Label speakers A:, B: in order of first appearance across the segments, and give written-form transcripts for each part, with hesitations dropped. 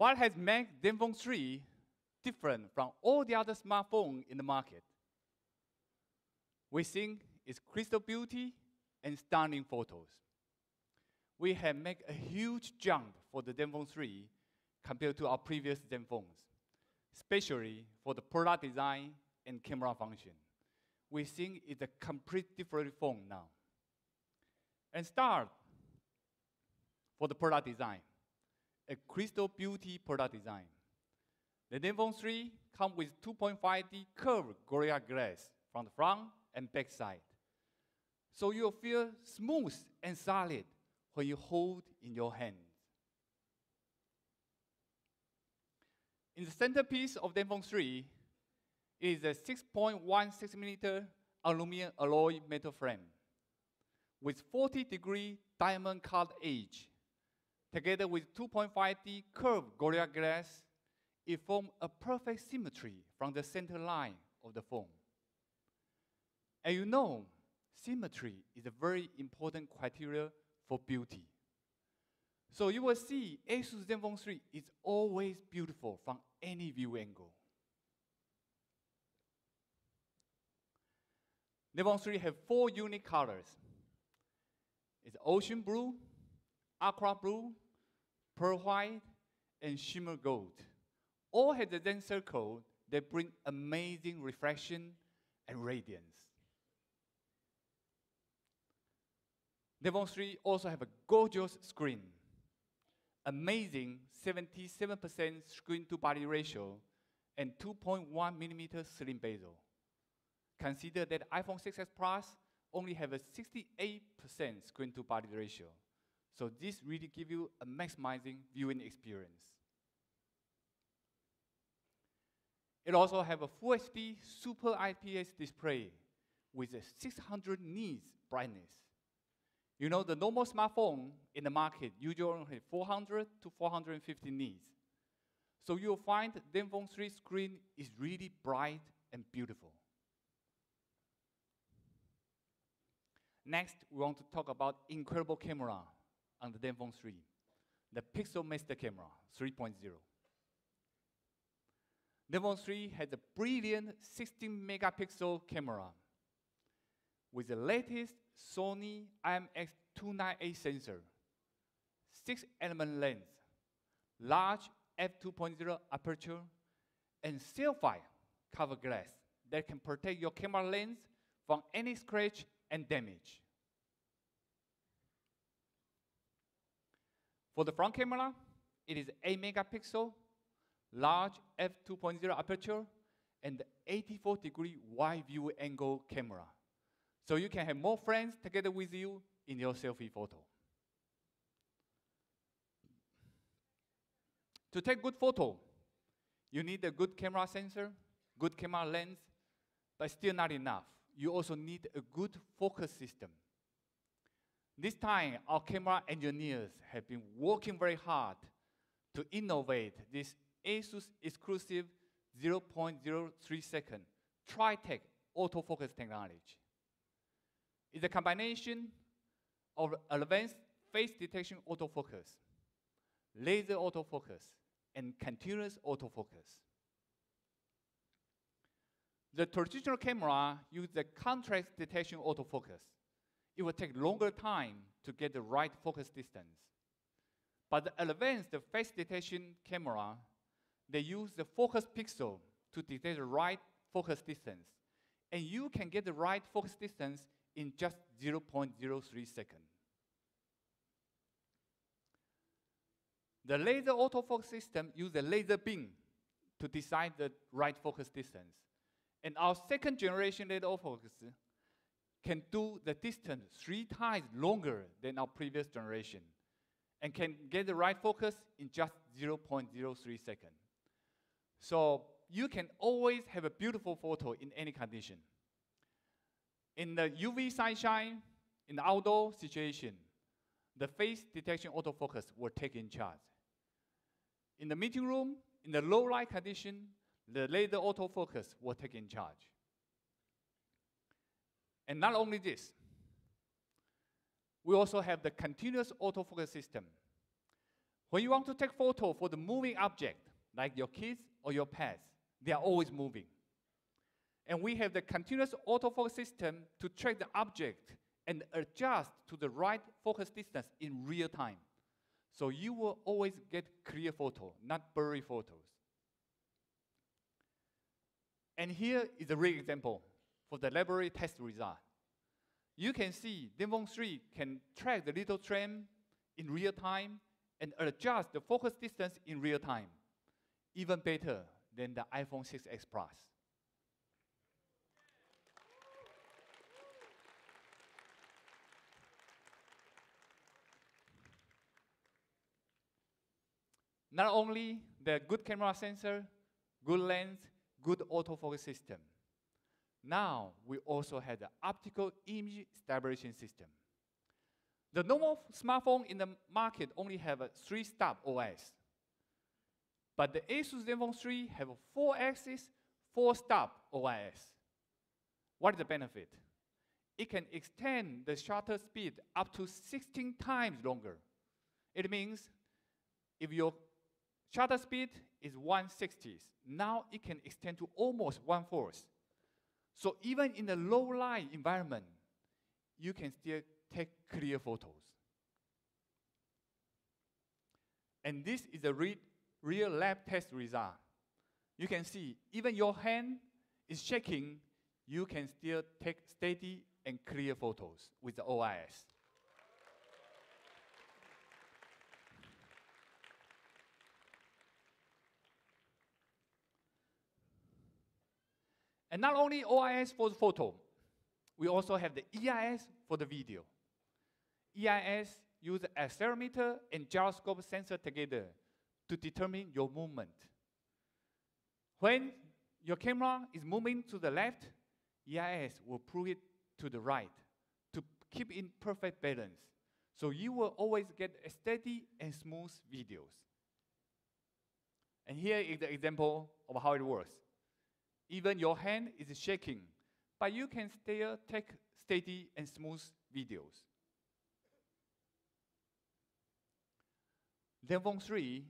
A: What has made ZenFone 3 different from all the other smartphones in the market? We think it's crystal beauty and stunning photos. We have made a huge jump for the ZenFone 3 compared to our previous ZenFones, especially for the product design and camera function. We think it's a complete different phone now. And start for the product design, a crystal beauty product design. The ZenFone 3 comes with 2.5D curved Gorilla Glass from the front and back side. So you'll feel smooth and solid when you hold in your hand. In the centerpiece of ZenFone 3 is a 6.16mm aluminum alloy metal frame with 40-degree diamond cut edge. Together with 2.5D curved Gorilla Glass, it forms a perfect symmetry from the center line of the phone. And you know, symmetry is a very important criteria for beauty. So you will see ASUS ZenFone 3 is always beautiful from any view angle. ZenFone 3 have 4 unique colors. It's ocean blue, aqua blue, pearl white, and shimmer gold. All have the Zen circle that bring amazing reflection and radiance. ZenFone 3 also have a gorgeous screen. Amazing 77% screen-to-body ratio and 2.1mm slim bezel. Consider that iPhone 6s Plus only have a 68% screen-to-body ratio. So this really gives you a maximizing viewing experience. It also have a Full HD Super IPS display with a 600 nits brightness. You know, the normal smartphone in the market usually only have 400 to 450 nits. So you'll find ZenFone 3 screen is really bright and beautiful. Next, we want to talk about incredible camera on the ZenFone 3, the Pixel Master Camera 3.0. ZenFone 3 has a brilliant 16-megapixel camera with the latest Sony IMX298 sensor, 6-element lens, large f2.0 aperture, and sapphire cover glass that can protect your camera lens from any scratch and damage. For the front camera, it is 8-megapixel, large f2.0 aperture, and 84-degree wide view angle camera. So you can have more friends together with you in your selfie photo. To take good photo, you need a good camera sensor, good camera lens, but still not enough. You also need a good focus system. This time, our camera engineers have been working very hard to innovate this ASUS exclusive 0.03 second Tri-Tech autofocus technology. It's a combination of advanced face detection autofocus, laser autofocus, and continuous autofocus. The traditional camera uses the contrast detection autofocus. It will take longer time to get the right focus distance. But the advanced face detection camera, they use the focus pixel to detect the right focus distance. And you can get the right focus distance in just 0.03 seconds. The laser autofocus system uses a laser beam to decide the right focus distance. And our second generation laser autofocus can do the distance 3 times longer than our previous generation and can get the right focus in just 0.03 seconds. So you can always have a beautiful photo in any condition. In the UV sunshine, in the outdoor situation, the face detection autofocus will take in charge. In the meeting room, in the low light condition, the laser autofocus will take in charge. And not only this, we also have the continuous autofocus system. When you want to take photo for the moving object, like your kids or your pets, they are always moving. And we have the continuous autofocus system to track the object and adjust to the right focus distance in real time. So you will always get clear photo, not blurry photos. And here is a real example for the laboratory test result. You can see ZenFone 3 can track the little tram in real time and adjust the focus distance in real time, even better than the iPhone 6s Plus. Not only the good camera sensor, good lens, good autofocus system. Now we also have the optical image stabilization system. The normal smartphone in the market only have a 3-stop OS. But the ASUS ZenFone 3 have a 4-axis, 4-stop OIS. What is the benefit? It can extend the shutter speed up to 16 times longer. It means if your shutter speed is 1/60, now it can extend to almost 1/4. So even in a low light environment, you can still take clear photos. And this is a real lab test result. You can see even your hand is shaking, you can still take steady and clear photos with the OIS. And not only OIS for the photo, we also have the EIS for the video. EIS use accelerometer and gyroscope sensor together to determine your movement. When your camera is moving to the left, EIS will pull it to the right to keep in perfect balance. So you will always get a steady and smooth videos. And here is the example of how it works. Even your hand is shaking, but you can still take steady and smooth videos. ZenFone 3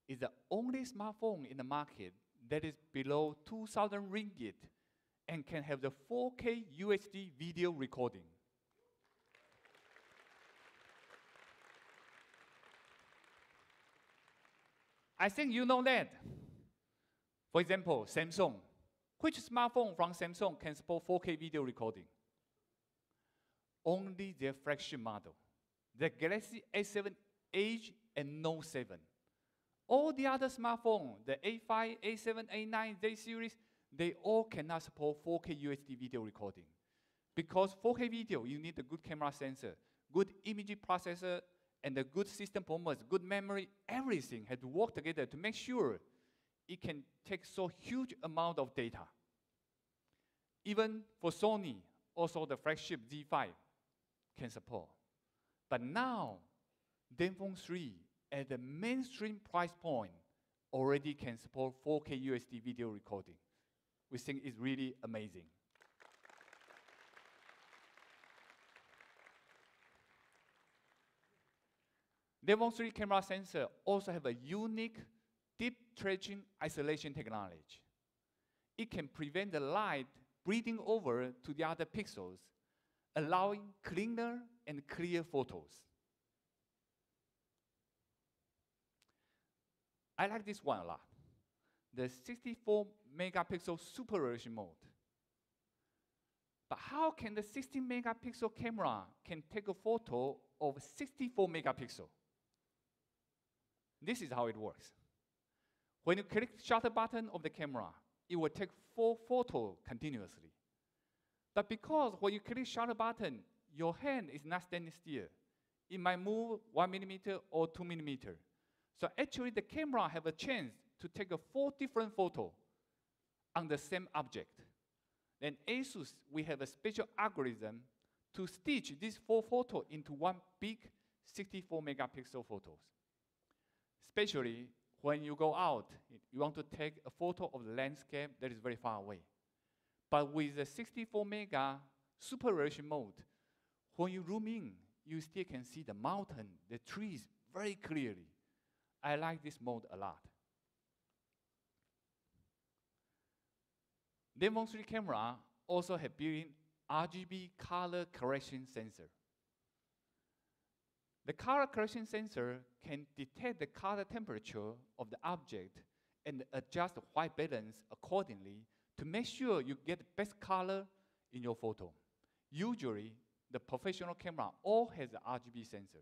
A: is the only smartphone in the market that is below 2,000 ringgit and can have the 4K UHD video recording. I think you know that. For example, Samsung. Which smartphone from Samsung can support 4K video recording? Only their flagship model, the Galaxy A7 Edge and Note 7. All the other smartphones, the A5, A7, A9, Z series, they all cannot support 4K UHD video recording. Because 4K video, you need a good camera sensor, good image processor, and a good system performance, good memory, everything had to work together to make sure it can take so huge amount of data. Even for Sony, also the flagship Z5 can support. But now, ZenFone 3 at the mainstream price point already can support 4K UHD video recording. We think it's really amazing. ZenFone 3 camera sensor also have a unique deep tracing isolation technology. It can prevent the light bleeding over to the other pixels, allowing cleaner and clear photos. I like this one a lot. The 64 megapixel super resolution mode. But how can the 16 megapixel camera can take a photo of 64 megapixel? This is how it works. When you click the shutter button of the camera, it will take 4 photos continuously. But because when you click shutter button, your hand is not standing still. It might move 1 millimeter or 2 millimeter. So actually the camera have a chance to take 4 different photos on the same object. Then ASUS, we have a special algorithm to stitch these 4 photos into one big 64 megapixel photos. Especially when you go out, you want to take a photo of the landscape that is very far away. But with the 64 mega super resolution mode, when you zoom in, you still can see the mountain, the trees very clearly. I like this mode a lot. ZenFone 3 camera also have built-in RGB color correction sensor. The color correction sensor can detect the color temperature of the object and adjust the white balance accordingly to make sure you get the best color in your photo. Usually, the professional camera all has the RGB sensor.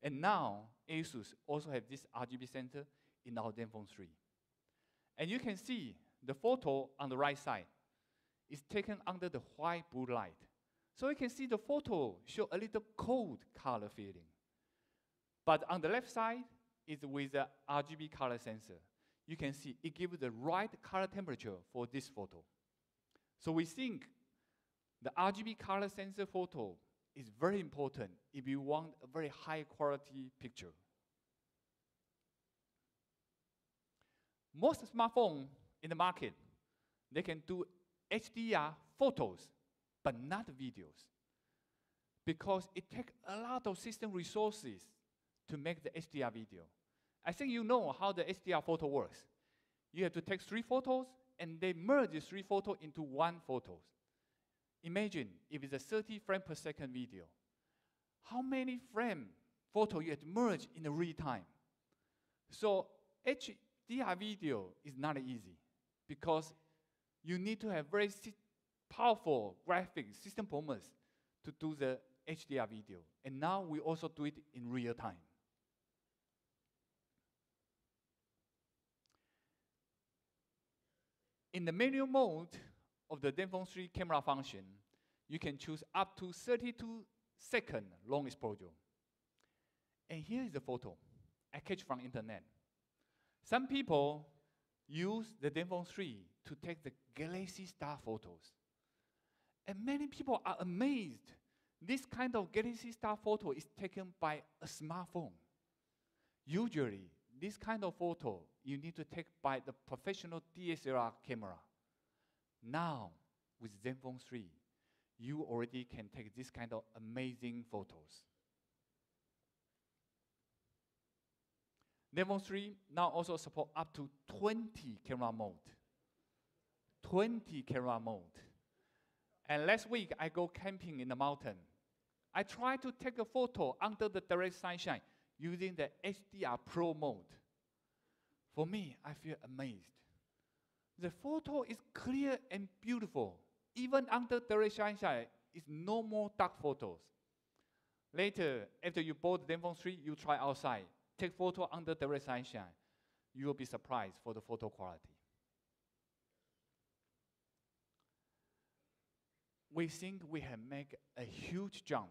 A: And now, ASUS also have this RGB sensor in our ZenFone 3. And you can see the photo on the right side is taken under the white blue light. So you can see the photo show a little cold color feeling. But on the left side is with the RGB color sensor. You can see it gives the right color temperature for this photo. So we think the RGB color sensor photo is very important if you want a very high quality picture. Most smartphones in the market, they can do HDR photos, but not videos, because it takes a lot of system resources to make the HDR video. I think you know how the HDR photo works. You have to take 3 photos, and they merge the 3 photos into 1 photo. Imagine if it's a 30 frames per second video. How many frame photo you have to merge in the real time? So HDR video is not easy, because you need to have very powerful graphics system performance to do the HDR video. And now we also do it in real time. In the manual mode of the ZenFone 3 camera function, you can choose up to 32-second long exposure. And here is the photo I catch from internet. Some people use the ZenFone 3 to take the galaxy star photos. And many people are amazed. This kind of galaxy star photo is taken by a smartphone. Usually, this kind of photo you need to take by the professional DSLR camera. Now, with ZenFone 3, you already can take this kind of amazing photos. ZenFone 3 now also support up to 20 camera mode. 20 camera mode. And last week, I go camping in the mountain. I try to take a photo under the direct sunshine using the HDR Pro mode. For me, I feel amazed. The photo is clear and beautiful. Even under direct sunshine, it's no more dark photos. Later, after you bought the ZenFone 3, you try outside. Take photo under direct sunshine. You will be surprised for the photo quality. We think we have made a huge jump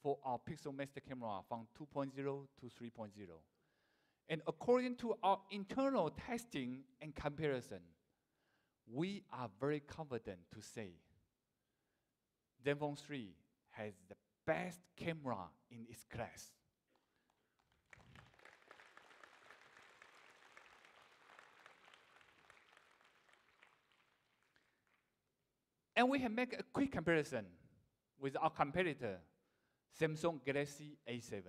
A: for our Pixel Master camera from 2.0 to 3.0. And according to our internal testing and comparison, we are very confident to say ZenFone 3 has the best camera in its class. And we have made a quick comparison with our competitor, Samsung Galaxy A7.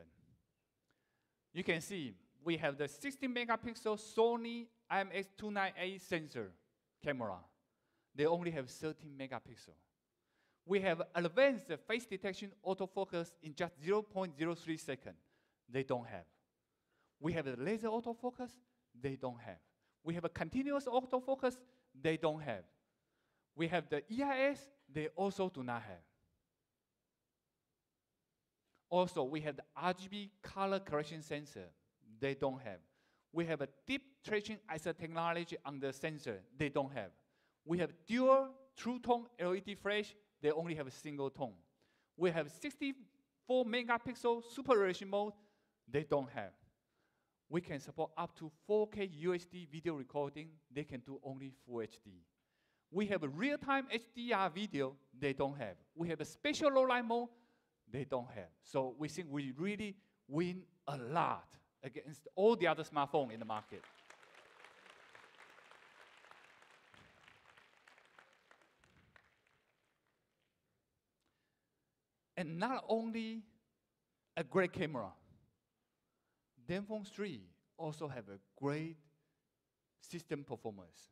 A: You can see we have the 16 megapixel Sony IMX298 sensor camera. They only have 13 megapixel. We have advanced face detection autofocus in just 0.03 seconds. They don't have. We have a laser autofocus. They don't have. We have a continuous autofocus. They don't have. We have the EIS. They also do not have. Also, we have the RGB color correction sensor. They don't have. We have a deep tracing ISO technology on the sensor. They don't have. We have dual true tone LED flash. They only have a single tone. We have 64 megapixel super resolution mode. They don't have. We can support up to 4K UHD video recording. They can do only Full HD. We have a real-time HDR video. They don't have. We have a spatial low light mode. They don't have. So we think we really win a lot against all the other smartphones in the market. And not only a great camera, ZenFone 3 also have a great system performance.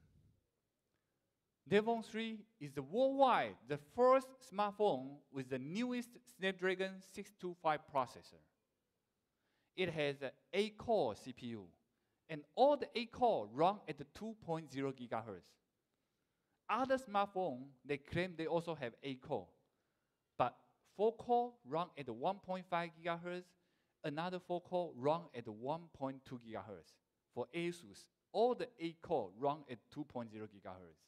A: ZenFone 3 is the worldwide the first smartphone with the newest Snapdragon 625 processor. It has an 8-core CPU, and all the 8 cores run at the 2.0 gigahertz. Other smartphones, they claim they also have 8 cores, but 4 cores run at the 1.5 gigahertz, another 4 cores run at the 1.2 gigahertz. For ASUS, all the 8 cores run at 2.0 gigahertz.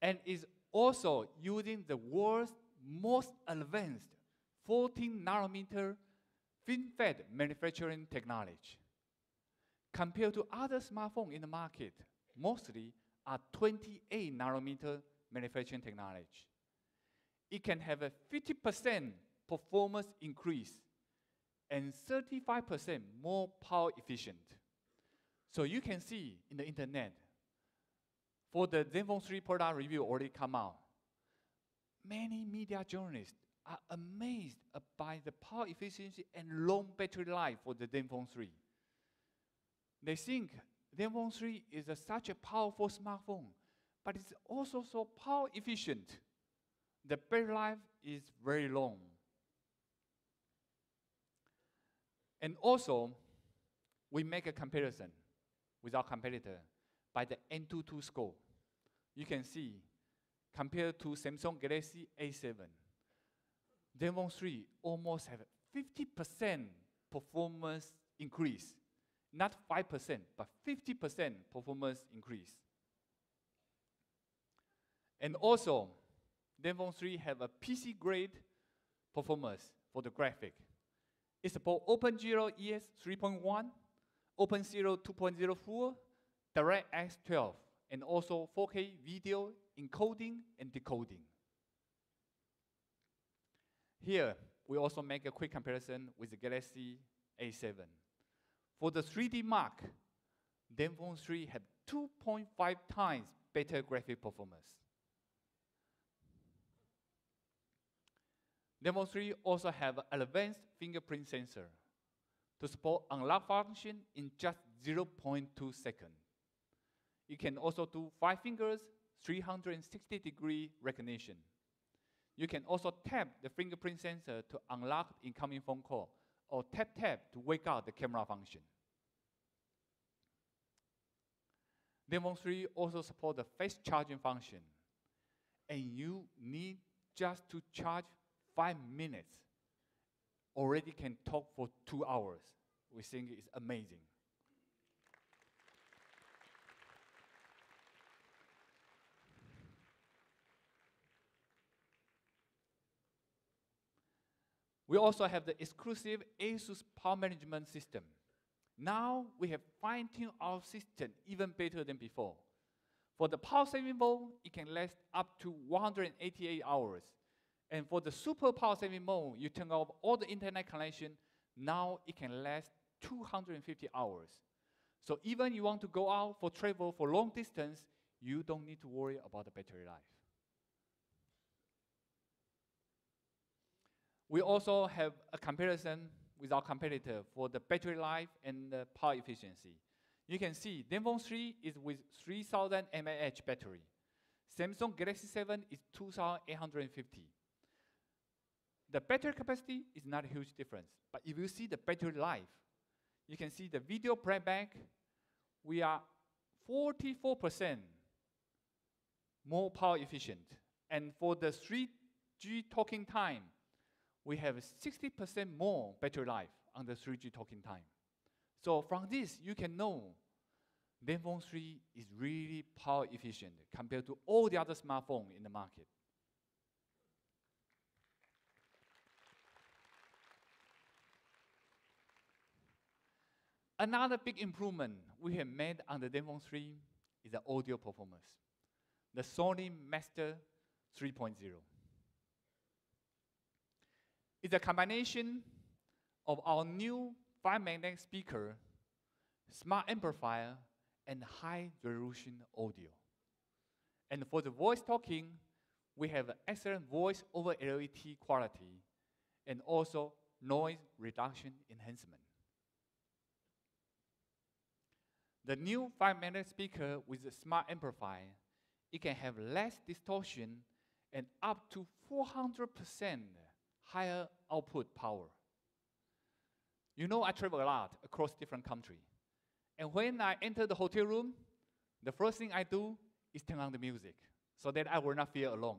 A: And is also using the world's most advanced 14-nanometer FinFET manufacturing technology. Compared to other smartphones in the market, mostly are 28-nanometer manufacturing technology. It can have a 50% performance increase and 35% more power efficient. So you can see in the internet, for the ZenFone 3 product review already come out, many media journalists are amazed by the power efficiency and long battery life for the ZenFone 3. They think ZenFone 3 is such a powerful smartphone, but it's also so power efficient. The battery life is very long. And also, we make a comparison with our competitor by the Antutu score. You can see, compared to Samsung Galaxy A7, ZenFone 3 almost have a 50% performance increase. Not 5%, but 50% performance increase. And also, ZenFone 3 have a PC-grade performance for the graphic. It supports OpenGL ES 3.1, OpenZero 2.0 Full, DirectX 12, and also 4K video encoding and decoding. Here, we also make a quick comparison with the Galaxy A7. For the 3D mark, ZenFone 3 had 2.5 times better graphic performance. ZenFone 3 also have an advanced fingerprint sensor to support unlock function in just 0.2 seconds. You can also do 5 fingers, 360-degree recognition. You can also tap the fingerprint sensor to unlock incoming phone call, or tap to wake up the camera function. ZenFone 3 also supports the fast charging function, and you need just to charge 5 minutes. Already can talk for 2 hours. We think it's amazing. We also have the exclusive ASUS power management system. Now we have fine-tuned our system even better than before. For the power saving mode, it can last up to 188 hours. And for the super power saving mode, you turn off all the internet connection, now it can last 250 hours. So even you want to go out for travel for long distance, you don't need to worry about the battery life. We also have a comparison with our competitor for the battery life and the power efficiency. You can see ZenFone 3 is with 3000 mAh battery. Samsung Galaxy 7 is 2850. The battery capacity is not a huge difference, but if you see the battery life, you can see the video playback, we are 44% more power efficient. And for the 3G talking time, we have 60% more battery life on the 3G talking time. So from this, you can know ZenFone 3 is really power efficient compared to all the other smartphones in the market. Another big improvement we have made on the ZenFone 3 is the audio performance. The Sony Master 3.0. It's a combination of our new 5-magnetic speaker, smart amplifier, and high-resolution audio. And for the voice talking, we have excellent voice over LED quality and also noise reduction enhancement. The new 5-magnet speaker with a smart amplifier, it can have less distortion and up to 400% higher output power. You know, I travel a lot across different countries. And when I enter the hotel room, the first thing I do is turn on the music so that I will not feel alone.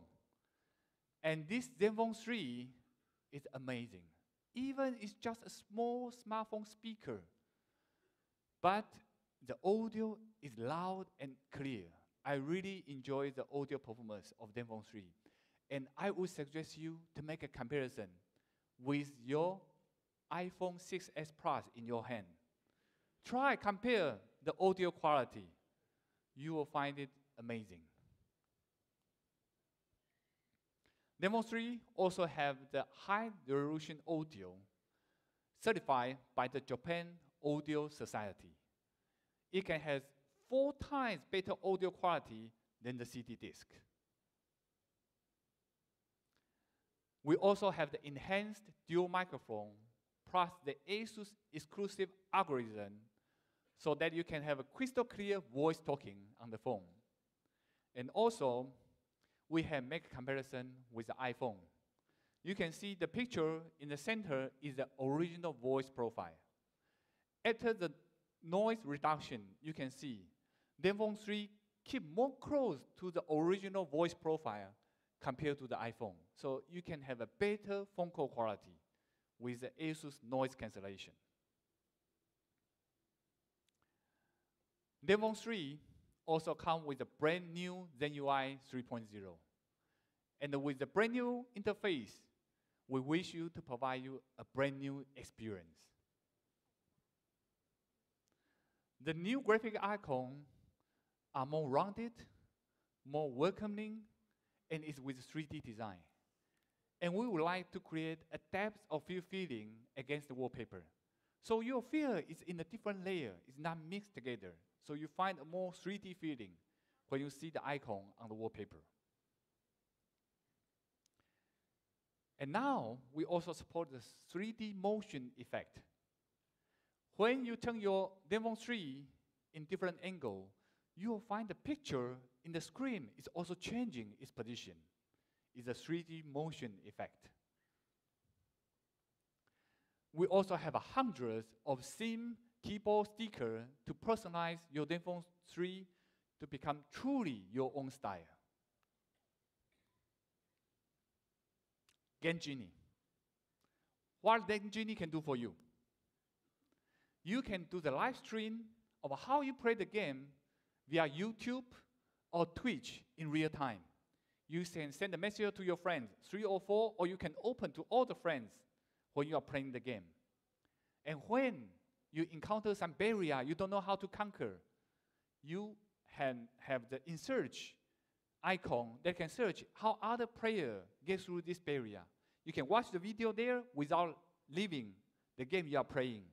A: And this ZenFone 3 is amazing. Even it's just a small smartphone speaker, but the audio is loud and clear. I really enjoy the audio performance of ZenFone 3. And I would suggest you to make a comparison with your iPhone 6s Plus in your hand. Try compare the audio quality. You will find it amazing. ZenFone 3 also have the high resolution audio certified by the Japan Audio Society. It can have 4 times better audio quality than the CD disc. We also have the enhanced dual microphone plus the ASUS exclusive algorithm so that you can have a crystal clear voice talking on the phone. And also, we have made a comparison with the iPhone. You can see the picture in the center is the original voice profile. After the noise reduction, you can see ZenFone 3 keep more close to the original voice profile compared to the iPhone. So you can have a better phone call quality with the ASUS noise cancellation. ZenFone 3 also comes with a brand new ZenUI 3.0. And with the brand new interface, we wish you to provide you a brand new experience. The new graphic icons are more rounded, more welcoming, and it's with 3D design. And we would like to create a depth of field feeling against the wallpaper. So your feel is in a different layer, it's not mixed together. So you find a more 3D feeling when you see the icon on the wallpaper. And now we also support the 3D motion effect. When you turn your ZenFone 3 in different angle, you will find the picture in the screen is also changing its position. It's a 3D motion effect. We also have hundreds of theme keyboard stickers to personalize your ZenFone 3 to become truly your own style. Game Genie. What Game Genie can do for you? You can do the live stream of how you play the game via YouTube or Twitch in real time. You can send a message to your friends, 3 or 4, or you can open to all the friends when you are playing the game. And when you encounter some barrier you don't know how to conquer, you can have the insert icon that can search how other players get through this barrier. You can watch the video there without leaving the game you are playing.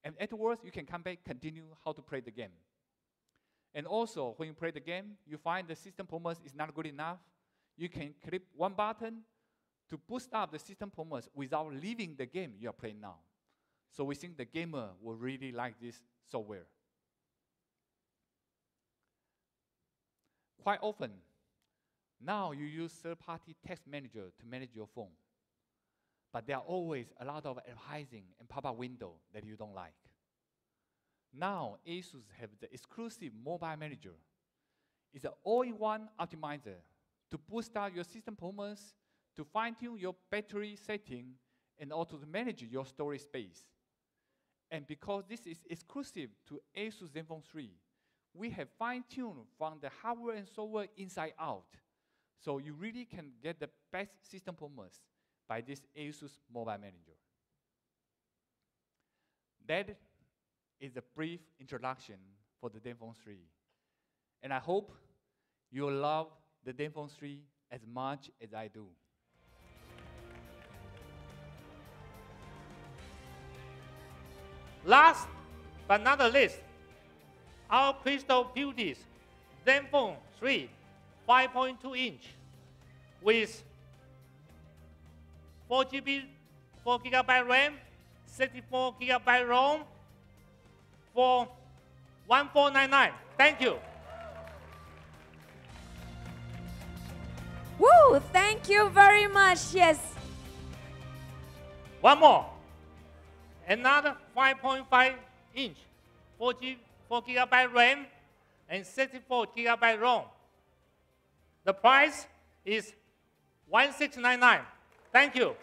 A: And afterwards, you can come back, continue how to play the game. And also, when you play the game, you find the system performance is not good enough. You can click one button to boost up the system performance without leaving the game you are playing now. So we think the gamer will really like this software. Quite often, now you use third-party text manager to manage your phone. But there are always a lot of advertising and pop-up window that you don't like. Now, ASUS have the exclusive mobile manager. It's an all-in-one optimizer to boost up your system performance, to fine-tune your battery setting, and also to manage your storage space. And because this is exclusive to ASUS ZenFone 3, we have fine-tuned from the hardware and software inside out. So you really can get the best system performance by this ASUS mobile manager. That is a brief introduction for the ZenFone 3. And I hope you will love the ZenFone 3 as much as I do.
B: Last but not the least, our Crystal Beauties ZenFone 3 5.2-inch with 4 GB, 4 GB RAM, 64 GB ROM for 1499. Thank you.
C: Woo! Thank you very much. Yes.
B: One more. Another 5.5 inch, 4 GB RAM, and 64 GB ROM. The price is 1699. Thank you.